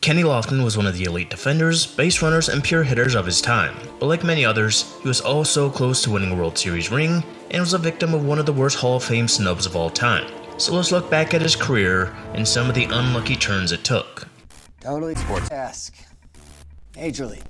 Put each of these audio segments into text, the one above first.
Kenny Lofton was one of the elite defenders, base runners, and pure hitters of his time, but like many others, he was also close to winning a World Series ring and was a victim of one of the worst Hall of Fame snubs of all time. So let's look back at his career and some of the unlucky turns it took. Totally sports-esque. Major League.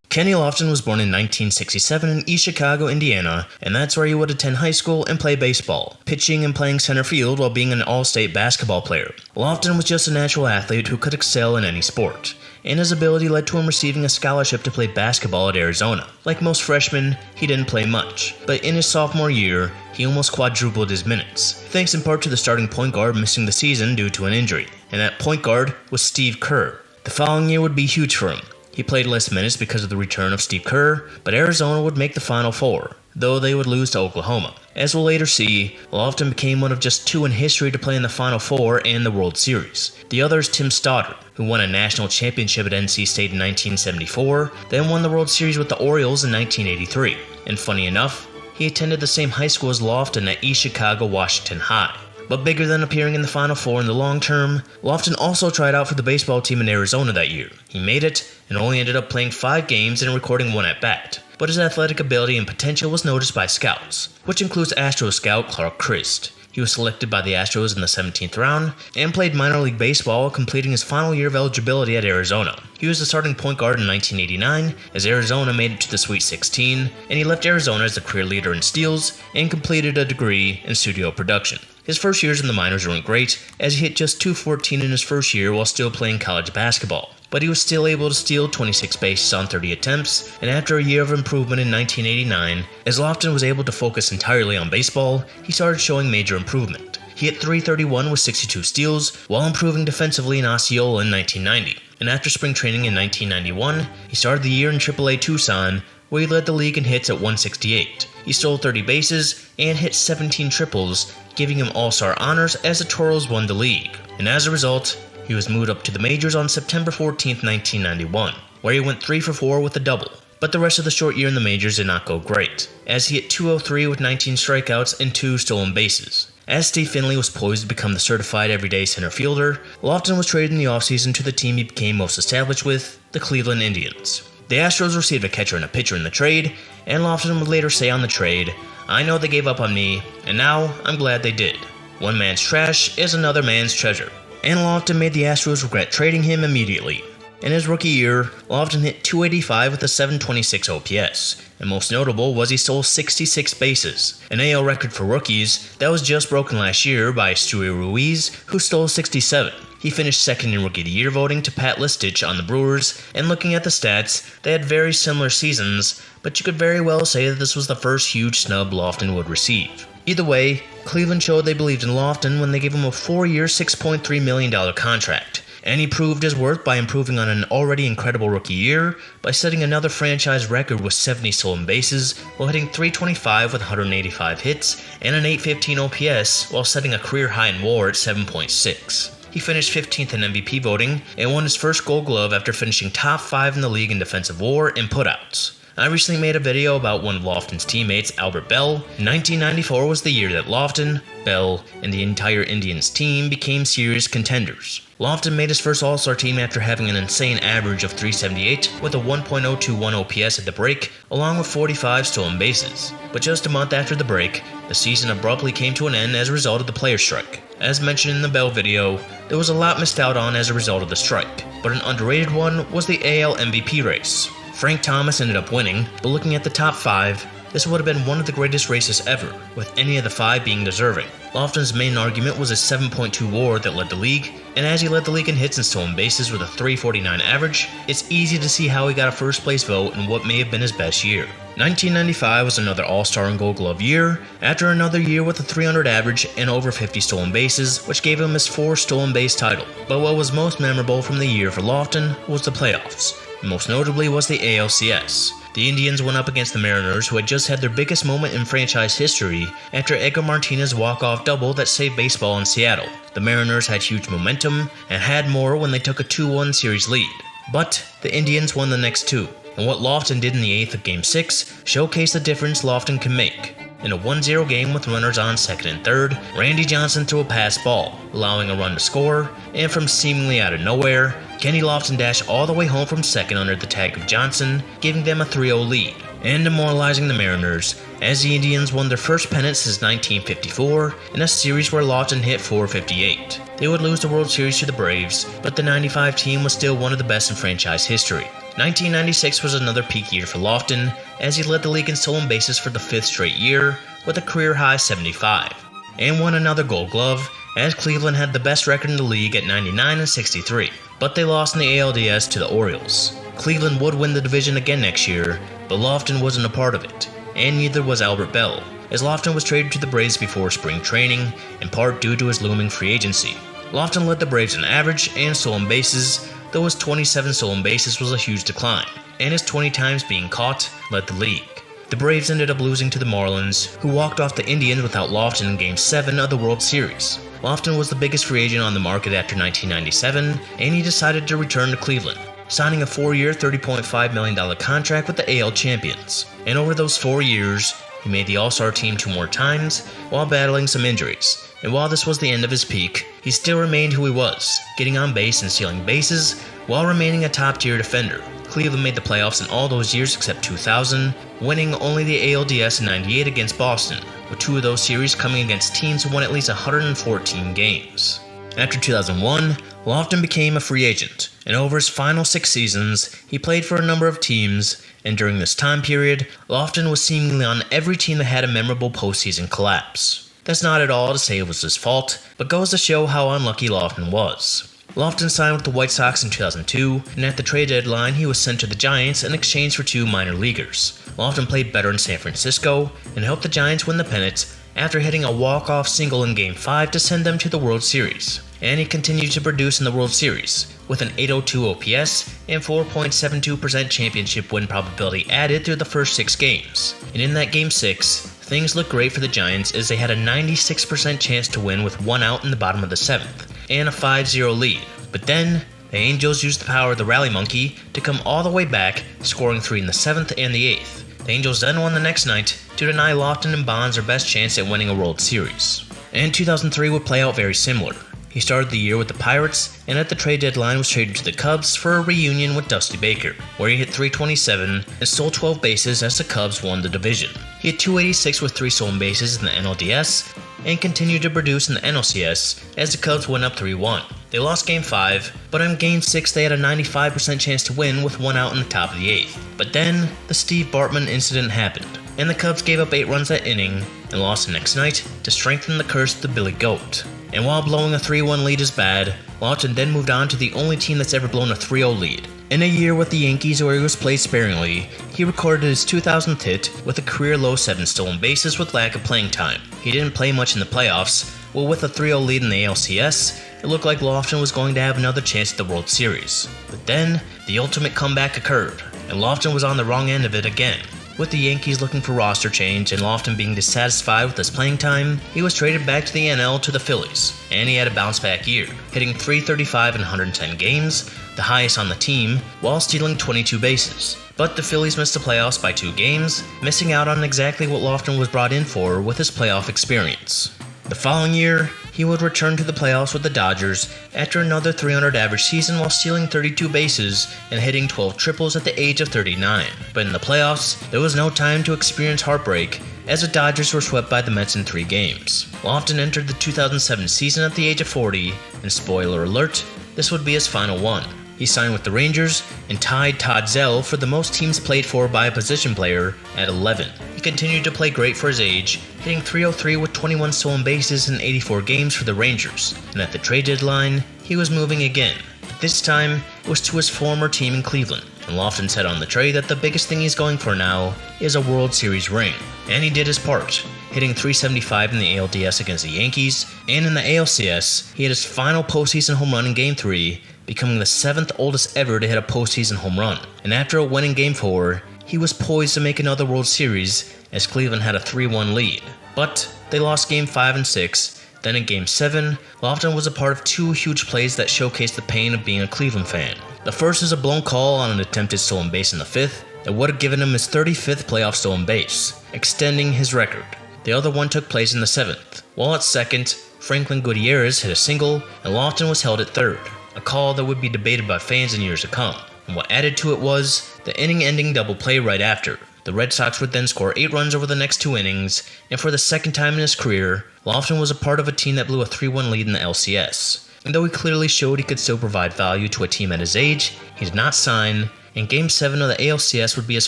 Kenny Lofton was born in 1967 in East Chicago, Indiana, and that's where he would attend high school and play baseball, pitching and playing center field while being an all-state basketball player. Lofton was just a natural athlete who could excel in any sport, and his ability led to him receiving a scholarship to play basketball at Arizona. Like most freshmen, he didn't play much, but in his sophomore year, he almost quadrupled his minutes, thanks in part to the starting point guard missing the season due to an injury, and that point guard was Steve Kerr. The following year would be huge for him. He played less minutes because of the return of Steve Kerr, but Arizona would make the Final Four, though they would lose to Oklahoma. As we'll later see, Lofton became one of just two in history to play in the Final Four and the World Series. The other is Tim Stoddard, who won a national championship at NC State in 1974, then won the World Series with the Orioles in 1983. And funny enough, he attended the same high school as Lofton at East Chicago Washington High. But bigger than appearing in the Final Four in the long term, Lofton also tried out for the baseball team in Arizona that year. He made it, and only ended up playing 5 games and recording 1 at-bat. But his athletic ability and potential was noticed by scouts, which includes Astros scout Clark Christ. He was selected by the Astros in the 17th round, and played minor league baseball, completing his final year of eligibility at Arizona. He was the starting point guard in 1989, as Arizona made it to the Sweet 16, and he left Arizona as the career leader in steals, and completed a degree in studio production. His first years in the minors weren't great, as he hit just .214 in his first year while still playing college basketball. But he was still able to steal 26 bases on 30 attempts, and after a year of improvement in 1989, as Lofton was able to focus entirely on baseball, he started showing major improvement. He hit .331 with 62 steals, while improving defensively in Osceola in 1990. And after spring training in 1991, he started the year in AAA Tucson, where he led the league in hits at 168. He stole 30 bases and hit 17 triples, giving him all-star honors as the Toros won the league. And as a result, he was moved up to the majors on September 14, 1991, where he went 3 for 4 with a double. But the rest of the short year in the majors did not go great, as he hit .203 with 19 strikeouts and 2 stolen bases. As Steve Finley was poised to become the certified everyday center fielder, Lofton was traded in the offseason to the team he became most established with, the Cleveland Indians. The Astros received a catcher and a pitcher in the trade, and Lofton would later say on the trade, "I know they gave up on me, and now I'm glad they did. One man's trash is another man's treasure." And Lofton made the Astros regret trading him immediately. In his rookie year, Lofton hit .285 with a .726 OPS, and most notable was he stole 66 bases, an AL record for rookies that was just broken last year by Stewie Ruiz, who stole 67. He finished second in Rookie of the Year voting to Pat Listich on the Brewers, and looking at the stats, they had very similar seasons, but you could very well say that this was the first huge snub Lofton would receive. Either way, Cleveland showed they believed in Lofton when they gave him a 4-year, $6.3 million contract, and he proved his worth by improving on an already incredible rookie year by setting another franchise record with 70 stolen bases while hitting .325 with 185 hits and an .815 OPS while setting a career high in WAR at 7.6. He finished 15th in MVP voting and won his first Gold Glove after finishing top 5 in the league in defensive WAR and putouts. I recently made a video about one of Lofton's teammates, Albert Bell. 1994 was the year that Lofton, Bell, and the entire Indians team became serious contenders. Lofton made his first All-Star team after having an insane average of .378 with a 1.021 OPS at the break, along with 45 stolen bases. But just a month after the break, the season abruptly came to an end as a result of the players' strike. As mentioned in the Bell video, there was a lot missed out on as a result of the strike, but an underrated one was the AL MVP race. Frank Thomas ended up winning, but looking at the top 5, this would have been one of the greatest races ever, with any of the 5 being deserving. Lofton's main argument was his 7.2 WAR that led the league, and as he led the league in hits and stolen bases with a .349 average, it's easy to see how he got a first place vote in what may have been his best year. 1995 was another All-Star and Gold Glove year, after another year with a .300 average and over 50 stolen bases, which gave him his 4th stolen base title. But what was most memorable from the year for Lofton was the playoffs. Most notably was the ALCS. The Indians went up against the Mariners, who had just had their biggest moment in franchise history after Edgar Martinez's walk-off double that saved baseball in Seattle. The Mariners had huge momentum and had more when they took a 2-1 series lead. But the Indians won the next 2, and what Lofton did in the 8th of Game 6 showcased the difference Lofton can make. In a 1-0 game with runners on second and third, Randy Johnson threw a pass ball, allowing a run to score, and from seemingly out of nowhere, Kenny Lofton dashed all the way home from second under the tag of Johnson, giving them a 3-0 lead, and demoralizing the Mariners, as the Indians won their first pennant since 1954 in a series where Lofton hit .458. They would lose the World Series to the Braves, but the '95 team was still one of the best in franchise history. 1996 was another peak year for Lofton, as he led the league in stolen bases for the 5th straight year with a career-high 75, and won another Gold Glove, as Cleveland had the best record in the league at 99 and 63, but they lost in the ALDS to the Orioles. Cleveland would win the division again next year, but Lofton wasn't a part of it, and neither was Albert Bell, as Lofton was traded to the Braves before spring training, in part due to his looming free agency. Lofton led the Braves in average and stolen bases, though his 27 stolen bases was a huge decline, and his 20 times being caught led the league. The Braves ended up losing to the Marlins, who walked off the Indians without Lofton in Game 7 of the World Series. Lofton was the biggest free agent on the market after 1997, and he decided to return to Cleveland, signing a 4-year, $30.5 million contract with the AL champions. And over those 4 years, he made the All-Star team 2 more times while battling some injuries. And while this was the end of his peak, he still remained who he was, getting on base and stealing bases while remaining a top-tier defender. Cleveland made the playoffs in all those years except 2000, winning only the ALDS in '98 against Boston, with 2 of those series coming against teams who won at least 114 games. After 2001, Lofton became a free agent, and over his final 6 seasons, he played for a number of teams, and during this time period, Lofton was seemingly on every team that had a memorable postseason collapse. That's not at all to say it was his fault, but goes to show how unlucky Lofton was. Lofton signed with the White Sox in 2002, and at the trade deadline he was sent to the Giants in exchange for 2 minor leaguers. Lofton played better in San Francisco and helped the Giants win the pennant after hitting a walk-off single in Game 5 to send them to the World Series. And he continued to produce in the World Series, with an .802 OPS and 4.72% championship win probability added through the first 6 games. And in that Game 6, things looked great for the Giants as they had a 96% chance to win with 1 out in the bottom of the 7th, and a 5-0 lead. But then, the Angels used the power of the rally monkey to come all the way back, scoring 3 in the 7th and the 8th. The Angels then won the next night to deny Lofton and Bonds their best chance at winning a World Series. And 2003 would play out very similar. He started the year with the Pirates, and at the trade deadline was traded to the Cubs for a reunion with Dusty Baker, where he hit .327 and stole 12 bases as the Cubs won the division. He hit .286 with 3 stolen bases in the NLDS, and continued to produce in the NLCS as the Cubs went up 3-1. They lost Game 5, but in Game 6 they had a 95% chance to win with 1 out in the top of the 8th. But then, the Steve Bartman incident happened, and the Cubs gave up 8 runs that inning and lost the next night to strengthen the curse of the Billy Goat. And while blowing a 3-1 lead is bad, Lofton then moved on to the only team that's ever blown a 3-0 lead. In a year with the Yankees where he was played sparingly, he recorded his 2000th hit with a career-low 7 stolen bases with lack of playing time. He didn't play much in the playoffs, well with a 3-0 lead in the ALCS, it looked like Lofton was going to have another chance at the World Series. But then, the ultimate comeback occurred, and Lofton was on the wrong end of it again. With the Yankees looking for roster change and Lofton being dissatisfied with his playing time, he was traded back to the NL to the Phillies, and he had a bounce-back year, hitting .335 in 110 games, the highest on the team, while stealing 22 bases. But the Phillies missed the playoffs by 2 games, missing out on exactly what Lofton was brought in for with his playoff experience. The following year, he would return to the playoffs with the Dodgers after another .300 average season while stealing 32 bases and hitting 12 triples at the age of 39. But in the playoffs, there was no time to experience heartbreak as the Dodgers were swept by the Mets in 3 games. Lofton entered the 2007 season at the age of 40, and spoiler alert, this would be his final one. He signed with the Rangers and tied Todd Zell for the most teams played for by a position player at 11. He continued to play great for his age, hitting .303 with 21 stolen bases in 84 games for the Rangers, and at the trade deadline, he was moving again. But this time, it was to his former team in Cleveland, and Lofton said on the trade that the biggest thing he's going for now is a World Series ring. And he did his part, hitting .375 in the ALDS against the Yankees, and in the ALCS, he hit his final postseason home run in Game 3, becoming the 7th oldest ever to hit a postseason home run. And after a win in Game 4, he was poised to make another World Series as Cleveland had a 3-1 lead. But they lost Game 5 and 6. Then in Game 7, Lofton was a part of 2 huge plays that showcased the pain of being a Cleveland fan. The first is a blown call on an attempted stolen base in the 5th that would have given him his 35th playoff stolen base, extending his record. The other one took place in the 7th. While at second, Franklin Gutierrez hit a single, and Lofton was held at third. a call that would be debated by fans in years to come. And what added to it was the inning-ending double play right after. The Red Sox would then score 8 runs over the next 2 innings, and for the second time in his career, Lofton was a part of a team that blew a 3-1 lead in the LCS. And though he clearly showed he could still provide value to a team at his age, he did not sign, and Game 7 of the ALCS would be his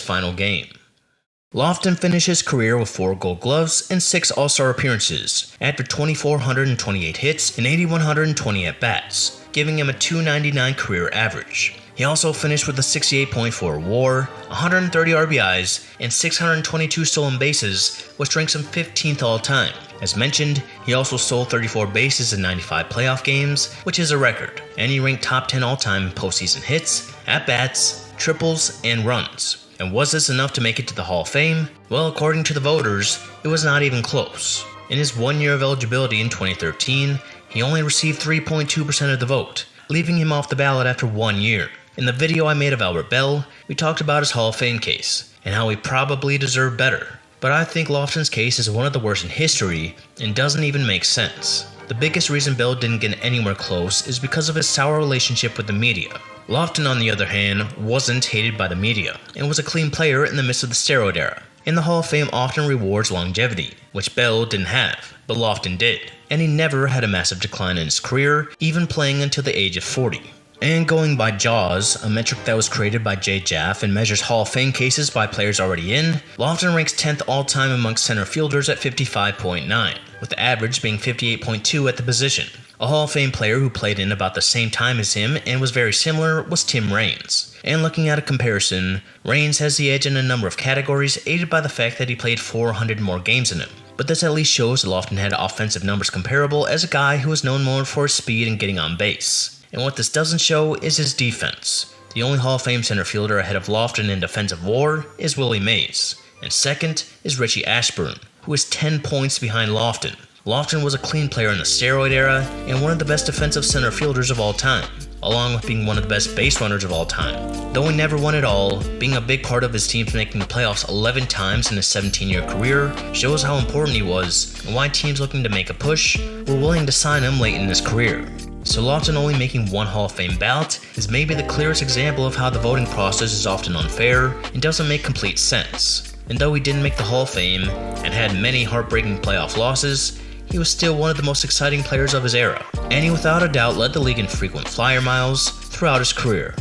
final game. Lofton finished his career with 4 Gold Gloves and 6 All-Star appearances, after 2,428 hits and 8,120 at-bats, giving him a .299 career average. He also finished with a 68.4 WAR, 130 RBIs, and 622 stolen bases, which ranks him 15th all-time. As mentioned, he also stole 34 bases in 95 playoff games, which is a record, and he ranked top 10 all-time in postseason hits, at-bats, triples, and runs. And was this enough to make it to the Hall of Fame? Well, according to the voters, it was not even close. In his 1 year of eligibility in 2013, he only received 3.2% of the vote, leaving him off the ballot after 1 year. In the video I made of Albert Bell, we talked about his Hall of Fame case, and how he probably deserved better. But I think Lofton's case is one of the worst in history, and doesn't even make sense. The biggest reason Bell didn't get anywhere close is because of his sour relationship with the media. Lofton, on the other hand, wasn't hated by the media, and was a clean player in the midst of the steroid era. And the Hall of Fame often rewards longevity, which Bell didn't have, but Lofton did. And he never had a massive decline in his career, even playing until the age of 40. And going by JAWS, a metric that was created by Jay Jaff and measures Hall of Fame cases by players already in, Lofton ranks 10th all-time amongst center fielders at 55.9, with the average being 58.2 at the position. A Hall of Fame player who played in about the same time as him and was very similar was Tim Raines. And looking at a comparison, Raines has the edge in a number of categories, aided by the fact that he played 400 more games than him. But this at least shows that Lofton had offensive numbers comparable as a guy who was known more for his speed and getting on base. And what this doesn't show is his defense. The only Hall of Fame center fielder ahead of Lofton in defensive WAR is Willie Mays, and second is Richie Ashburn, who is 10 points behind Lofton. Lofton was a clean player in the steroid era and one of the best defensive center fielders of all time, along with being one of the best base runners of all time. Though he never won it all, being a big part of his teams making the playoffs 11 times in his 17-year career shows how important he was and why teams looking to make a push were willing to sign him late in his career. So Lofton only making 1 Hall of Fame ballot is maybe the clearest example of how the voting process is often unfair and doesn't make complete sense. And though he didn't make the Hall of Fame and had many heartbreaking playoff losses, he was still one of the most exciting players of his era, and he without a doubt led the league in frequent flyer miles throughout his career.